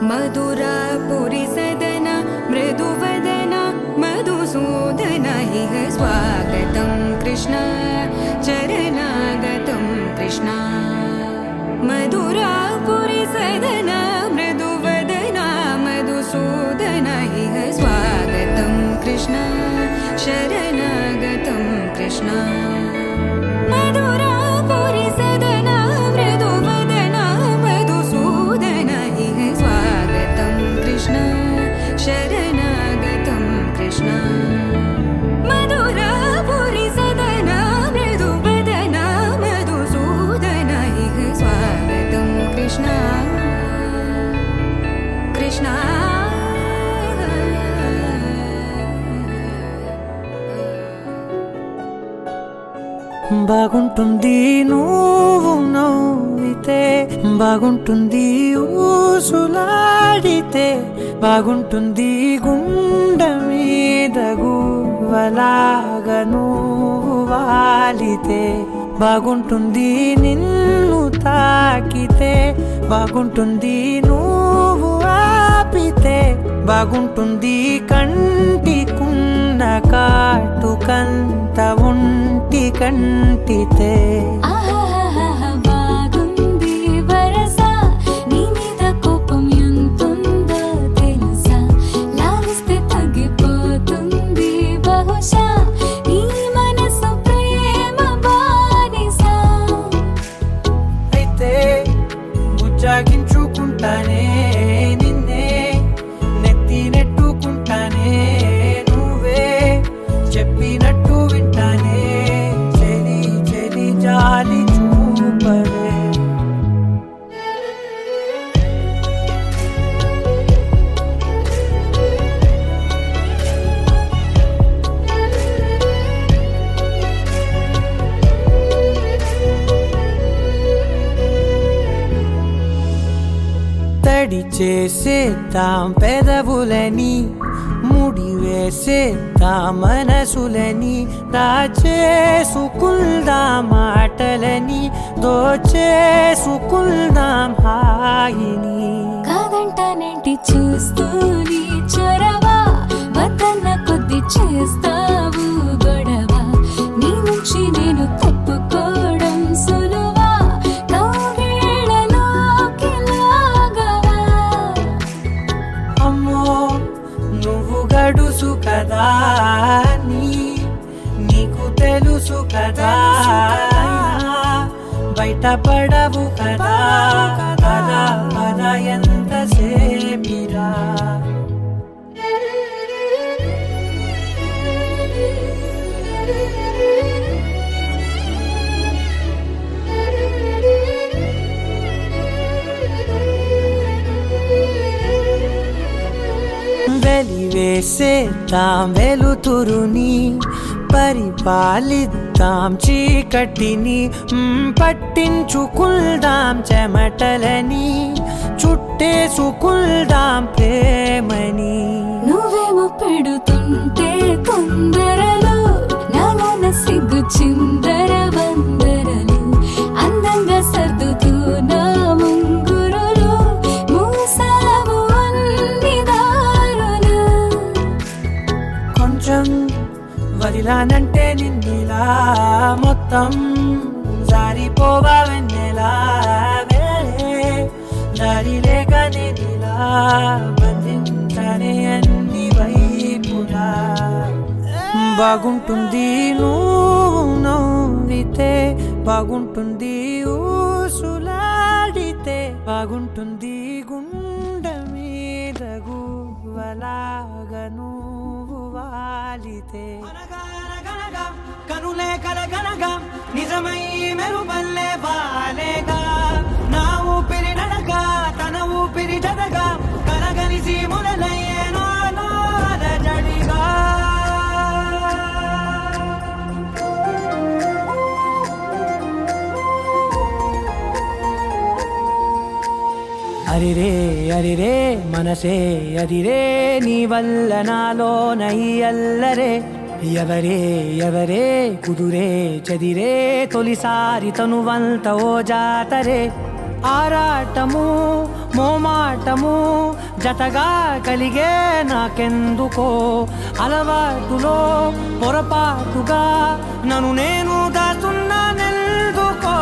मधुरापुरि सदन मृदुवदन मधुसूदन इह स्वागतं कृष्ण चरणागतं कृष्ण मधुरापुरि सदन मृदुवदन मधुसूदन इह स्वागतं कृष्ण शरणागतं कृष्ण मधुरापुरि सदन मृदुवदन मधुसूदन इह स्वागतं कृष्ण शरणागतं कृष्ण मधुरापुरि सदन मृदुवदन मधुसूदन इह स्वागतं कृष्ण कृष्ण బాగుంటుంది నువ్వు నవ్వితే బాగుంటుంది ఊసులాడితే బాగుంటుంది గుండె మీద గువ్వలాగా నువ్వు వాలితే బాగుంటుంది నిన్ను తాకితే బాగుంటుంది నువ్వు ఆపితే బాగుంటుంది కంటికున్న కాటుకంత ఒంటి కంటితే బాగుంది వరస నీ మీద కోపం ఎంతుందో తెలుసా లాగిస్తే తగ్గిపోతుంది బహుశా నీ మనసు ప్రేమ బానిస అయితే ముచ్చాగించుకుంటానే నిన్నే నెత్తి నెట్టుకుంటానే నువ్వే చెప్పినట్టు వింటానే చెలి చెలి జాలి చూపవే తడి చేసేద్దాం పెదవులని ముడి వేసేద్దాం మనసులని దాచేసుకుందాం మాటలని దోచేసుకుందాం హాయిని కాదంటానేంటి చూస్తూని చొరవ వద్దన్న కొద్ది చేస్తావు గొడవ నీ నుంచి నేను తప్పుకోవడం సులువా కౌగిళ్ళలోకి లాగవా అమ్మో నువ్వు గడుసు కదా నీకు తెలుసు కదా బయటపడవు కదా కదా కదా ఎంత సేపిరా వెలివేసేద్దాం వెలుతురుని పరిపాలిద్దాం చీకటిని పట్టించుకుందాం చెమటలని చుట్టేసుకుందాం ప్రేమని నువ్వేమో పెడుతుంటే తొందరలు నాలోన సిగ్గు చిందర వందరలు అందంగా సర్దుతూ నా ముంగురులు మూసావు అన్ని దారులు కొంచెం వదిలానంటే నిన్నిలా మొత్తం జారిపోవా వెన్నెలా వేరే దారి లేక నేనిలా బంధించనే అన్ని వైపులా బాగుంటుంది నువ్వు నవ్వితే బాగుంటుంది ఊసులాడితే బాగుంటుంది గుండె మీద గువ్వలాగా నువ్వు వాలితే కనులే కలగనగా నిజమై మెరుపల్లే వాలేగా నా ఊపిరి నడగా తన ఊపిరి జదగా కలగలిసి మొదలయ్యే నాలో అలజడిగా అరిరే అరిరే మనసే అరిరే నీ వల్ల నాలో నై అల్లరే ఎవరే ఎవరే కుదురే చదిరే తొలిసారి తనువంత ఓ జాతరే ఆరాటము మోమాటము జతగా కలిగే నాకెందుకో అలవాటులో పొరపాటుగా నన్ను నేను దాస్తున్నానెందుకో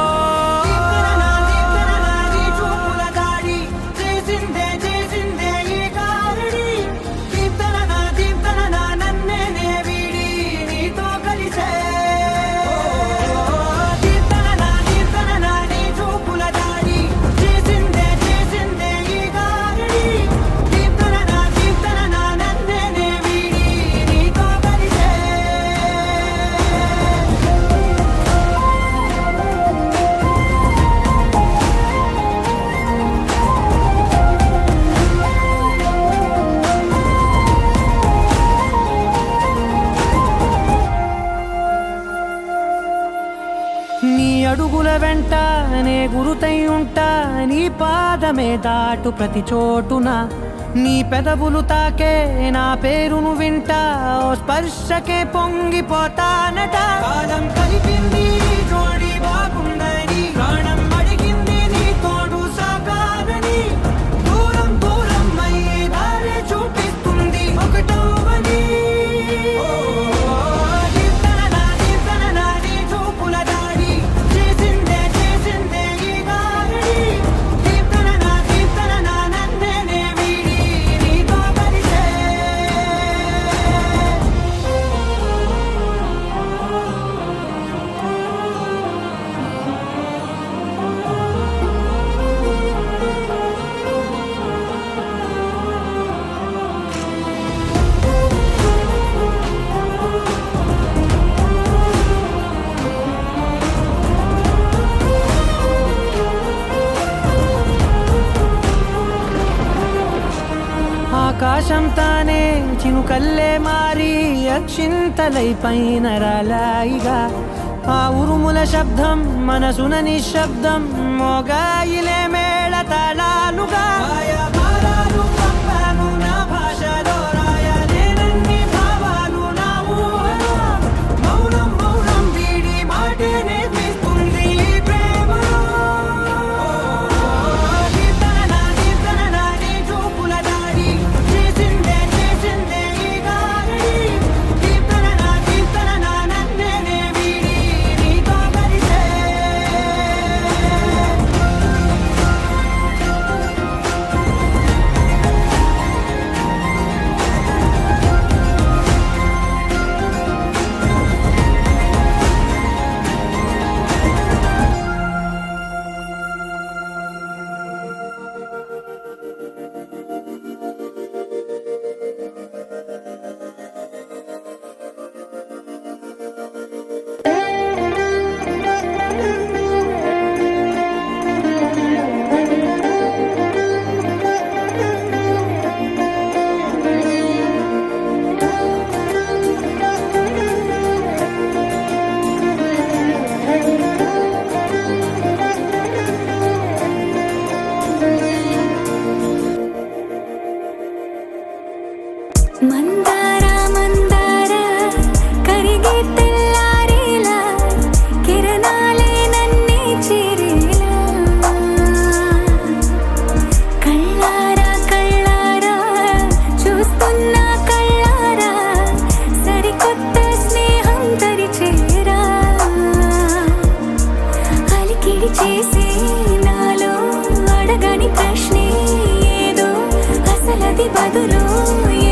నీ అడుగుల వెంట నే గురుతై ఉంటా నీ పాదమే దాటు ప్రతి చోటున నీ పెదవులు తాకే నా పేరును వింటా ఓ స్పర్శకే పొంగిపోతానట కాలం కలిపింది జోడి బాగుందని ప్రాణం అడిగింది నీ తోడు సాగాలని దూరం దూరం అయ్యే దారి చూపిస్తుంది ఒకటవని ఆకాశం తానే చినుకల్లే మారి అక్షింతలై పైన రాలాయిగా ఆ ఉరుముల శబ్దం మనసున నిశ్శబ్దం మోగాయిలే మేళ తాళాలుగా నా భాషలో రాయలేనన్ని భావాలు నా ఊహలో మౌనం మౌనం వీడి మాటే నేర్పిస్తుంది ప్రేమలో మందార మందార కరిగే తెల్లారేలా కిరణాలే నన్నే చేరేలా కళ్ళారా కళ్ళారా చూస్తున్నా కళ్ళారా సరికొత్త స్నేహం తరిచేరా అలికిడి చేసే నాలో అడగని ప్రశ్నే ఏదో అసలది బదులు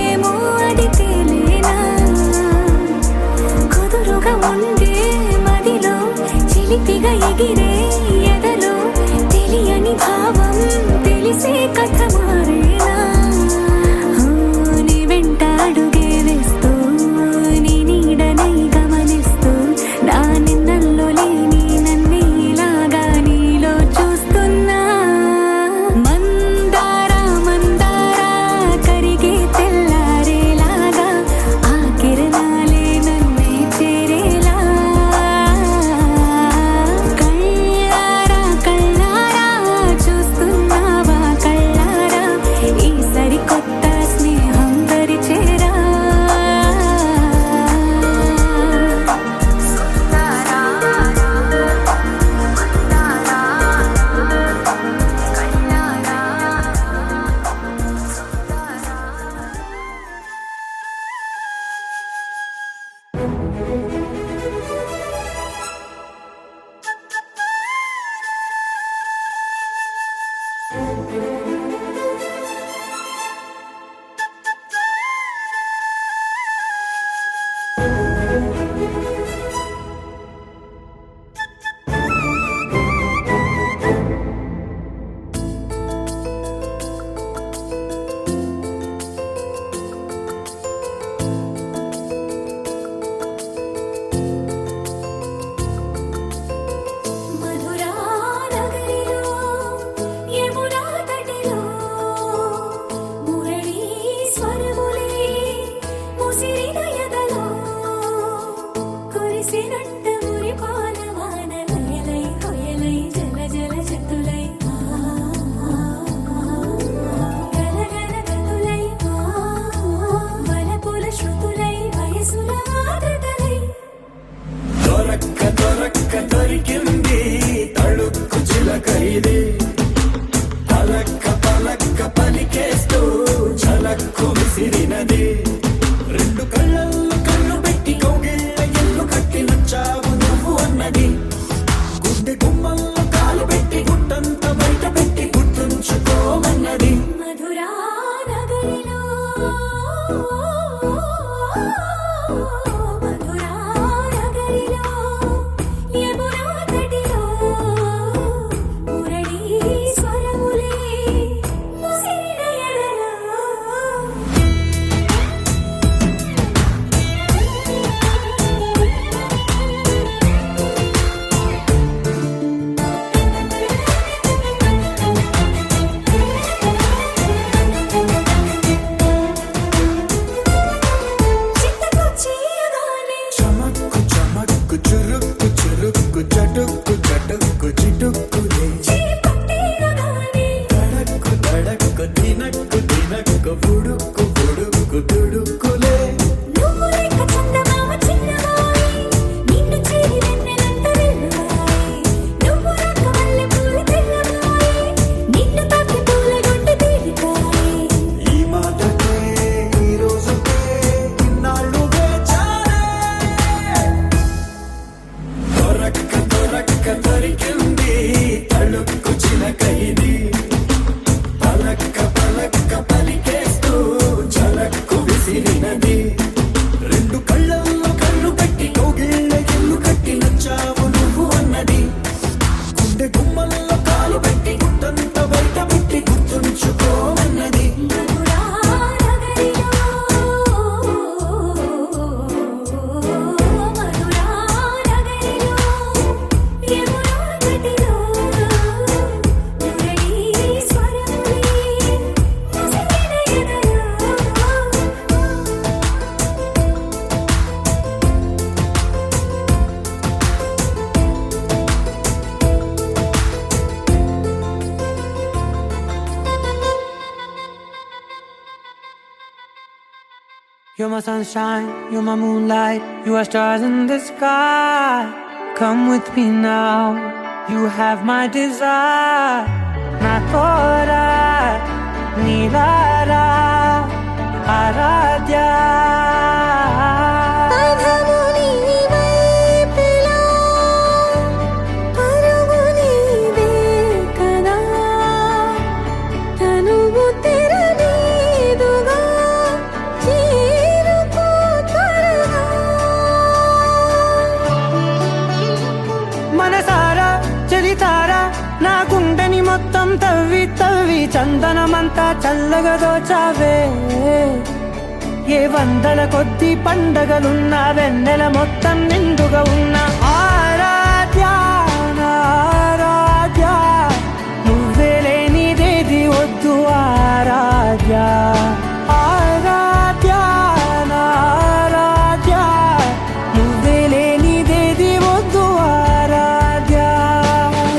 ఏమో అది తేలి విసిరినది రెండు కళ్ళల్లో కళ్ళు పెట్టి కౌగిళ్ళ ఎల్లు కట్టి నచ్చావు నువ్వు అన్నది గుండె గుమ్మల్లో కాలు పెట్టి గుట్టంత బయట పెట్టి గుర్తుంచుకోమన్నది మధురా నగరిలో మధురా నగరిలో యమునా తటిలో మురళీ స్వరములే ముసిరిన ఎదలో చిత్తకొచ్చేయగానే చమక్కు చమక్కు చురుక్కు చురుక్కు చటుక్కు చటుక్కు చిటుక్కులే చేపట్టేయగానే తడక్కు తడక్కు దినక్కు దినక్కు బుడుక్కు బుడుక్కు దుడుక్కులే నువ్వు లేక చందమామ చిన్నవాయి నిన్ను చేరి వెన్నెలంత వెళ్ళవాయి నువ్వు రాక మల్లె పూలు తెల్లవాయి నిన్ను తాకి పూల గుండె తీరికాయి ఈ మాటకే ఈ రోజుకే ఇన్నాళ్ళు వేచానే దొరక్క దొరక్క దొరికింది తళుక్కు చిలకైది పలక్క పలక్క పలికేస్తూ జలక్కు విసిరినది రెండు కళ్ళల్లో కళ్ళు పెట్టి కౌగిళ్ళ ఎల్లు కట్టి నచ్చావు నువ్వు అన్నది గుండె గుమ్మల్లో కాలు పెట్టి గుట్టంత బయట పెట్టి గుర్తుంచుకోమన్నది మధురా నగరిలో మధురా నగరిలో యమునా తటిలో మురళీ స్వరములే ముసిరిన ఎదలో You're my sunshine, you're my moonlight, you are stars in the sky. Come with me now, you have my desire. Na tora, nilara, aradya. పదము నీవైపులా పరుగు నీదే కదా తనువు తెరనీదుగా చేరుకో త్వరగా మనసారా చలితారా నా గుండెని మొత్తం తవ్వి తవ్వి చందనమంతా చల్లగా దోచావే ఏ వందల కొద్ది పండగలున్నా వెన్నెల మొత్తం నిండుగా ఉన్న ఆరాధ్య నా ఆరాధ్య నువ్వే లేనిదేది వద్దు ఆరాధ్య ఆరాధ్య నా ఆరాధ్య నువ్వే లేనిదేది వద్దు ఆరాధ్య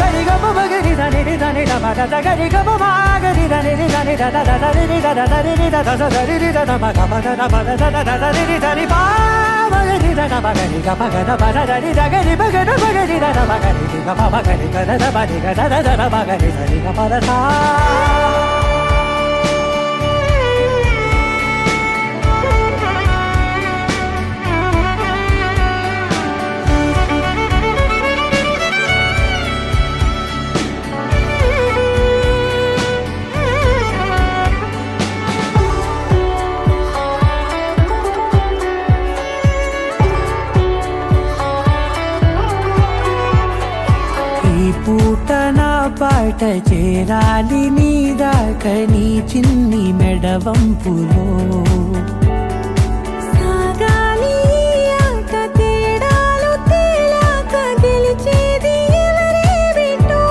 గరిగమ మగరి దని దని మగ గరి గమ మాగరి దని దని ద ద ద రి ద ద ద రి ద ద ద రి ద ద మగ మగ ద మగ ద ద ద రి ద ని పా మగరి ద ద మగరి గ మగ ద మ ద రి ద గరి మగ ద మగరి ద ద మగరి ది గ మగరి గ ద ద మగరి గ ద ద ద మగరి ద రి గ మ ద సా ఈ పూట నా పాట చేరాలి నీ దాకా నీ చిన్ని మెడవంపులో సాగాలి ఆట తేడాలు తేలాక గెలిచేది ఎవరే బిడ్డో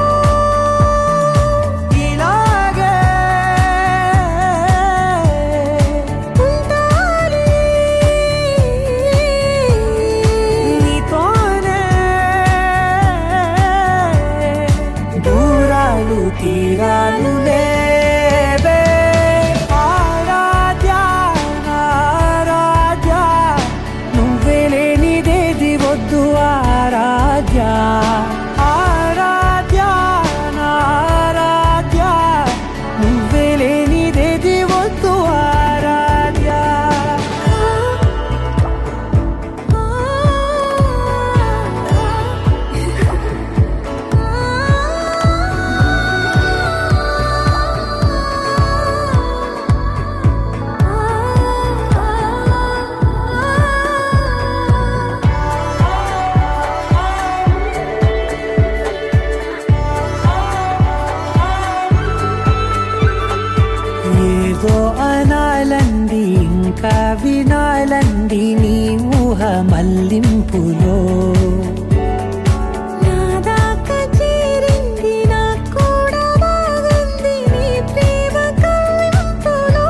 ఇలాగే ఉండాలి నీతోనే దూరాలు తీరాలు లేవే ఆరాధ్య నా క్షణాలండి నీ ఊహ మల్లింపులో నా దాకా చేరింది నాకు కూడా బాగుంది నీ ప్రేమ కవ్వింపులో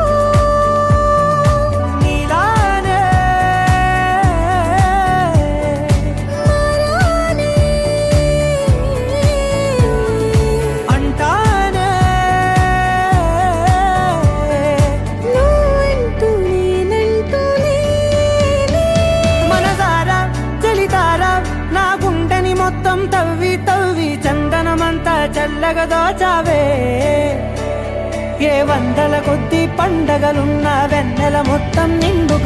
నీలానే మరానే అంటానే నువ్వంటూ నేనంటూ లేనే మనసారా చలితారా నా గుండెని మొత్తం తవ్వి తవ్వి చందనమంతా చల్లగా దోచావే ఏ వందల కొద్ది పండగలున్న వెన్నెల మొత్తం నిండు